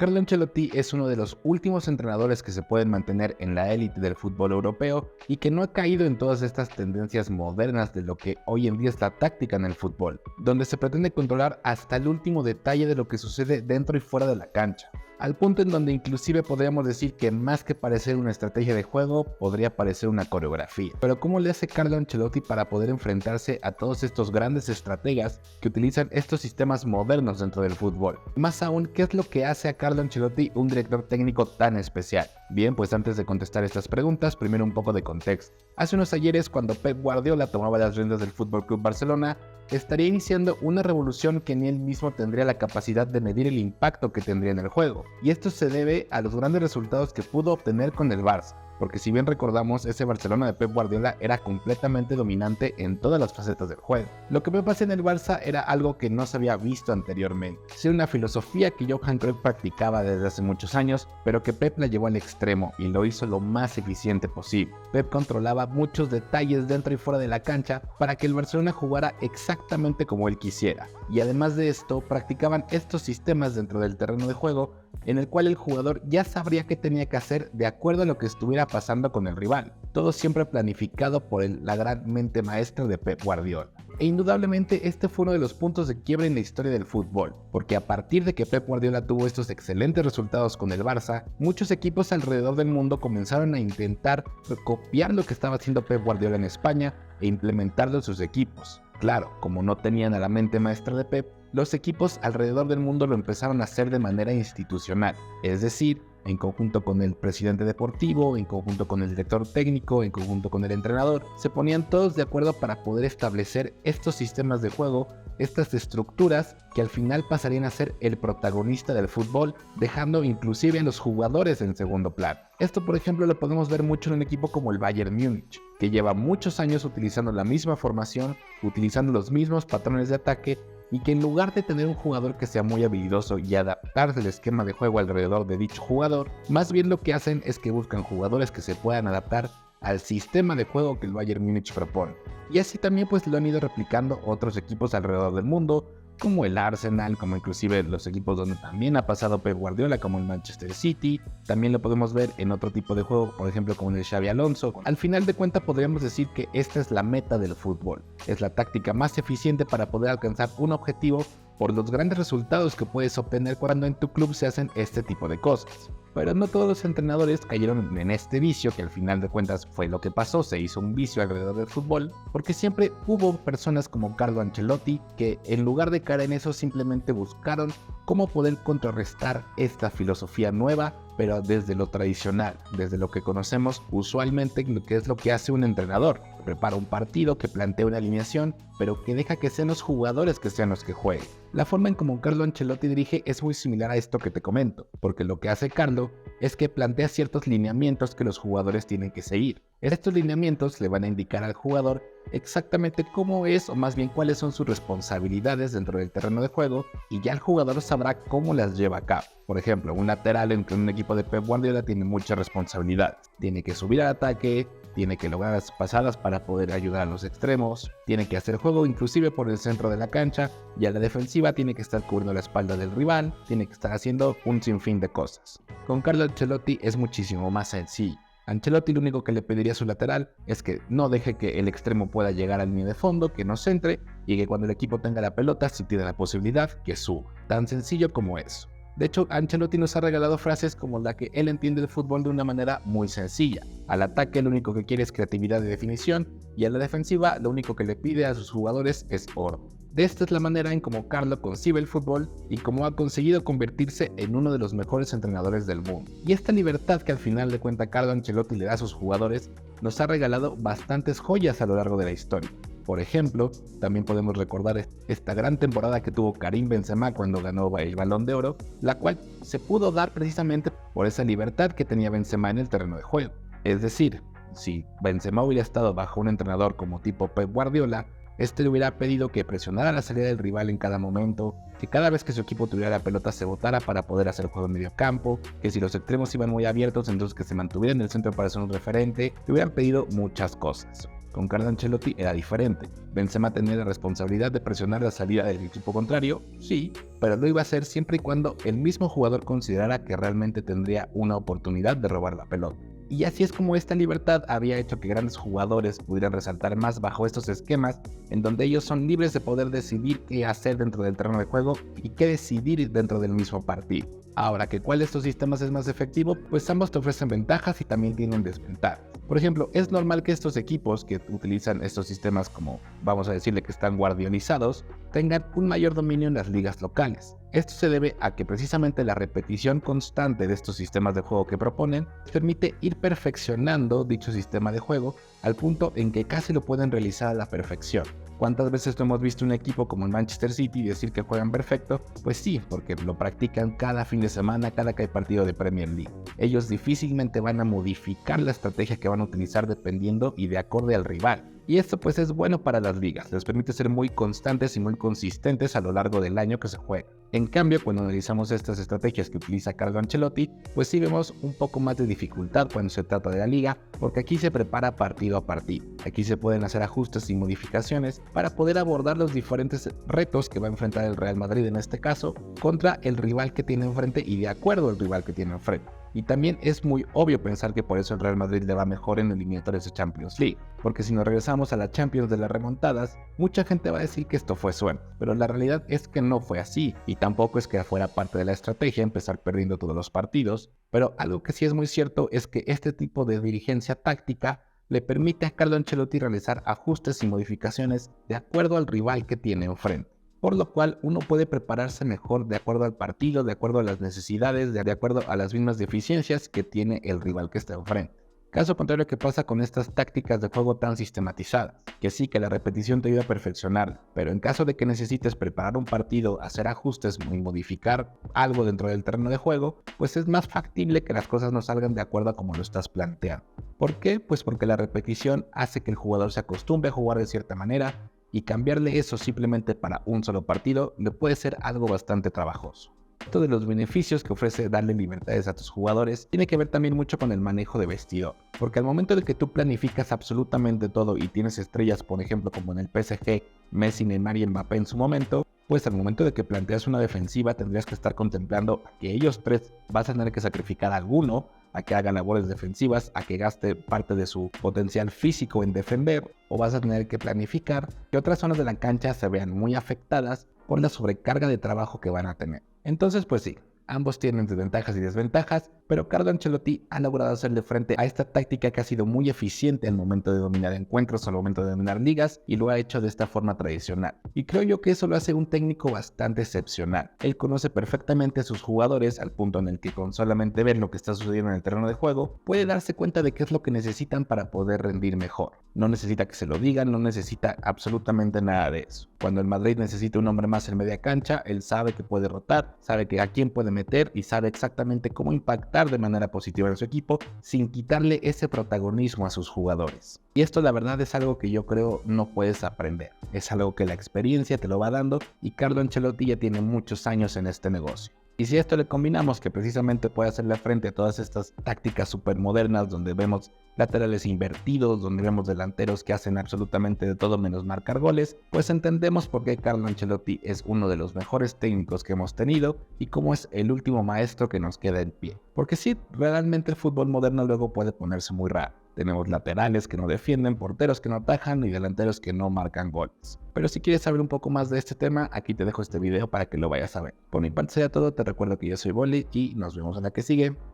Carlo Ancelotti es uno de los últimos entrenadores que se pueden mantener en la élite del fútbol europeo y que no ha caído en todas estas tendencias modernas de lo que hoy en día es la táctica en el fútbol, donde se pretende controlar hasta el último detalle de lo que sucede dentro y fuera de la cancha, al punto en donde inclusive podríamos decir que más que parecer una estrategia de juego, podría parecer una coreografía. Pero ¿cómo le hace Carlo Ancelotti para poder enfrentarse a todos estos grandes estrategas que utilizan estos sistemas modernos dentro del fútbol? Más aún, ¿qué es lo que hace a Carlo Ancelotti un director técnico tan especial? Bien, pues antes de contestar estas preguntas, primero un poco de contexto. Hace unos ayeres, cuando Pep Guardiola tomaba las riendas del FC Barcelona, estaría iniciando una revolución que ni él mismo tendría la capacidad de medir el impacto que tendría en el juego. Y esto se debe a los grandes resultados que pudo obtener con el Barça. Porque si bien recordamos, ese Barcelona de Pep Guardiola era completamente dominante en todas las facetas del juego. Lo que Pep hacía en el Barça era algo que no se había visto anteriormente. Era una filosofía que Johan Cruyff practicaba desde hace muchos años, pero que Pep la llevó al extremo y lo hizo lo más eficiente posible. Pep controlaba muchos detalles dentro y fuera de la cancha para que el Barcelona jugara exactamente como él quisiera. Y además de esto, practicaban estos sistemas dentro del terreno de juego en el cual el jugador ya sabría qué tenía que hacer de acuerdo a lo que estuviera pasando con el rival. Todo siempre planificado por la gran mente maestra de Pep Guardiola. E indudablemente este fue uno de los puntos de quiebre en la historia del fútbol, porque a partir de que Pep Guardiola tuvo estos excelentes resultados con el Barça, muchos equipos alrededor del mundo comenzaron a intentar copiar lo que estaba haciendo Pep Guardiola en España e implementarlo en sus equipos. Claro, como no tenían a la mente maestra de Pep, los equipos alrededor del mundo lo empezaron a hacer de manera institucional, es decir, en conjunto con el presidente deportivo, en conjunto con el director técnico, en conjunto con el entrenador, se ponían todos de acuerdo para poder establecer estos sistemas de juego, estas estructuras que al final pasarían a ser el protagonista del fútbol, dejando inclusive a los jugadores en segundo plano. Esto, por ejemplo, lo podemos ver mucho en un equipo como el Bayern Múnich, que lleva muchos años utilizando la misma formación, utilizando los mismos patrones de ataque, y que en lugar de tener un jugador que sea muy habilidoso y adaptarse al esquema de juego alrededor de dicho jugador, más bien lo que hacen es que buscan jugadores que se puedan adaptar al sistema de juego que el Bayern Múnich propone. Y así también pues lo han ido replicando otros equipos alrededor del mundo, como el Arsenal, como inclusive los equipos donde también ha pasado Pep Guardiola, como el Manchester City. También lo podemos ver en otro tipo de juego, por ejemplo como en el Xabi Alonso. Al final de cuentas podríamos decir que esta es la meta del fútbol. Es la táctica más eficiente para poder alcanzar un objetivo por los grandes resultados que puedes obtener cuando en tu club se hacen este tipo de cosas. Pero no todos los entrenadores cayeron en este vicio, que al final de cuentas fue lo que pasó, se hizo un vicio alrededor del fútbol, porque siempre hubo personas como Carlo Ancelotti que en lugar de caer en eso simplemente buscaron cómo poder contrarrestar esta filosofía nueva, pero desde lo tradicional, desde lo que conocemos usualmente, lo que es lo que hace un entrenador. Prepara un partido, que plantea una alineación, pero que deja que sean los jugadores que sean los que jueguen. La forma en como Carlo Ancelotti dirige es muy similar a esto que te comento, porque lo que hace Carlo es que plantea ciertos lineamientos que los jugadores tienen que seguir. Estos lineamientos le van a indicar al jugador exactamente cómo es, o más bien cuáles son sus responsabilidades dentro del terreno de juego, y ya el jugador sabrá cómo las lleva a cabo. Por ejemplo, un lateral en un equipo de Pep Guardiola tiene muchas responsabilidades. Tiene que subir al ataque, tiene que lograr las pasadas para poder ayudar a los extremos, tiene que hacer juego inclusive por el centro de la cancha, y a la defensiva tiene que estar cubriendo la espalda del rival, tiene que estar haciendo un sinfín de cosas. Con Carlo Ancelotti es muchísimo más sencillo. Ancelotti lo único que le pediría a su lateral es que no deje que el extremo pueda llegar al línea de fondo, que no centre, y que cuando el equipo tenga la pelota, si tiene la posibilidad, que suba. Tan sencillo como eso. De hecho, Ancelotti nos ha regalado frases como la que él entiende el fútbol de una manera muy sencilla. Al ataque lo único que quiere es creatividad y definición, y a la defensiva lo único que le pide a sus jugadores es oro. De esta es la manera en cómo Carlo concibe el fútbol y cómo ha conseguido convertirse en uno de los mejores entrenadores del mundo. Y esta libertad que al final de cuentas Carlo Ancelotti le da a sus jugadores nos ha regalado bastantes joyas a lo largo de la historia. Por ejemplo, también podemos recordar esta gran temporada que tuvo Karim Benzema cuando ganó el Balón de Oro, la cual se pudo dar precisamente por esa libertad que tenía Benzema en el terreno de juego. Es decir, si Benzema hubiera estado bajo un entrenador como tipo Pep Guardiola, este le hubiera pedido que presionara la salida del rival en cada momento, que cada vez que su equipo tuviera la pelota se botara para poder hacer juego en medio campo, que si los extremos iban muy abiertos entonces que se mantuviera en el centro para ser un referente, le hubieran pedido muchas cosas. Con Carlo Ancelotti era diferente. Benzema tenía la responsabilidad de presionar la salida del equipo contrario, sí, pero lo iba a hacer siempre y cuando el mismo jugador considerara que realmente tendría una oportunidad de robar la pelota. Y así es como esta libertad había hecho que grandes jugadores pudieran resaltar más bajo estos esquemas, en donde ellos son libres de poder decidir qué hacer dentro del terreno de juego y qué decidir dentro del mismo partido. Ahora, que cuál de estos sistemas es más efectivo, pues ambos te ofrecen ventajas y también tienen desventajas. Por ejemplo, es normal que estos equipos que utilizan estos sistemas como, vamos a decirle que están guardiolizados, tengan un mayor dominio en las ligas locales. Esto se debe a que precisamente la repetición constante de estos sistemas de juego que proponen permite ir perfeccionando dicho sistema de juego al punto en que casi lo pueden realizar a la perfección. ¿Cuántas veces no hemos visto un equipo como el Manchester City decir que juegan perfecto? Pues sí, porque lo practican cada fin de semana, cada que hay partido de Premier League. Ellos difícilmente van a modificar la estrategia que van a utilizar dependiendo y de acorde al rival. Y esto pues es bueno para las ligas, les permite ser muy constantes y muy consistentes a lo largo del año que se juega. En cambio, cuando analizamos estas estrategias que utiliza Carlo Ancelotti, pues sí vemos un poco más de dificultad cuando se trata de la liga, porque aquí se prepara partido a partido. Aquí se pueden hacer ajustes y modificaciones para poder abordar los diferentes retos que va a enfrentar el Real Madrid en este caso, contra el rival que tiene enfrente y de acuerdo al rival que tiene enfrente. Y también es muy obvio pensar que por eso el Real Madrid le va mejor en eliminatorias de Champions League, porque si nos regresamos a la Champions de las remontadas, mucha gente va a decir que esto fue suerte, pero la realidad es que no fue así, y tampoco es que fuera parte de la estrategia empezar perdiendo todos los partidos, pero algo que sí es muy cierto es que este tipo de dirigencia táctica le permite a Carlo Ancelotti realizar ajustes y modificaciones de acuerdo al rival que tiene enfrente. Por lo cual uno puede prepararse mejor de acuerdo al partido, de acuerdo a las necesidades, de acuerdo a las mismas deficiencias que tiene el rival que está enfrente. Caso contrario que pasa con estas tácticas de juego tan sistematizadas, que sí que la repetición te ayuda a perfeccionar, pero en caso de que necesites preparar un partido, hacer ajustes y modificar algo dentro del terreno de juego, pues es más factible que las cosas no salgan de acuerdo a como lo estás planteando. ¿Por qué? Pues porque la repetición hace que el jugador se acostumbre a jugar de cierta manera, y cambiarle eso simplemente para un solo partido le puede ser algo bastante trabajoso. Esto de los beneficios que ofrece darle libertades a tus jugadores tiene que ver también mucho con el manejo de vestidor, porque al momento de que tú planificas absolutamente todo y tienes estrellas, por ejemplo como en el PSG, Messi, Neymar y Mbappé en su momento, pues al momento de que planteas una defensiva tendrías que estar contemplando que ellos tres vas a tener que sacrificar a alguno, a que haga labores defensivas, a que gaste parte de su potencial físico en defender, o vas a tener que planificar que otras zonas de la cancha se vean muy afectadas por la sobrecarga de trabajo que van a tener. Entonces, pues sí, ambos tienen ventajas y desventajas, pero Carlo Ancelotti ha logrado hacerle frente a esta táctica que ha sido muy eficiente al momento de dominar encuentros o al momento de dominar ligas y lo ha hecho de esta forma tradicional. Y creo yo que eso lo hace un técnico bastante excepcional. Él conoce perfectamente a sus jugadores al punto en el que con solamente ver lo que está sucediendo en el terreno de juego puede darse cuenta de qué es lo que necesitan para poder rendir mejor. No necesita que se lo digan, no necesita absolutamente nada de eso. Cuando el Madrid necesita un hombre más en media cancha, él sabe que puede rotar, sabe que a quién puede meter y sabe exactamente cómo impactar de manera positiva en su equipo sin quitarle ese protagonismo a sus jugadores. Y esto la verdad es algo que yo creo no puedes aprender. Es algo que la experiencia te lo va dando y Carlo Ancelotti ya tiene muchos años en este negocio. Y si a esto le combinamos que precisamente puede hacerle frente a todas estas tácticas súper modernas donde vemos laterales invertidos, donde vemos delanteros que hacen absolutamente de todo menos marcar goles, pues entendemos por qué Carlo Ancelotti es uno de los mejores técnicos que hemos tenido y cómo es el último maestro que nos queda en pie. Porque sí, realmente el fútbol moderno luego puede ponerse muy raro. Tenemos laterales que no defienden, porteros que no atajan y delanteros que no marcan goles. Pero si quieres saber un poco más de este tema, aquí te dejo este video para que lo vayas a ver. Por mi parte sería todo, te recuerdo que yo soy Boli y nos vemos en la que sigue.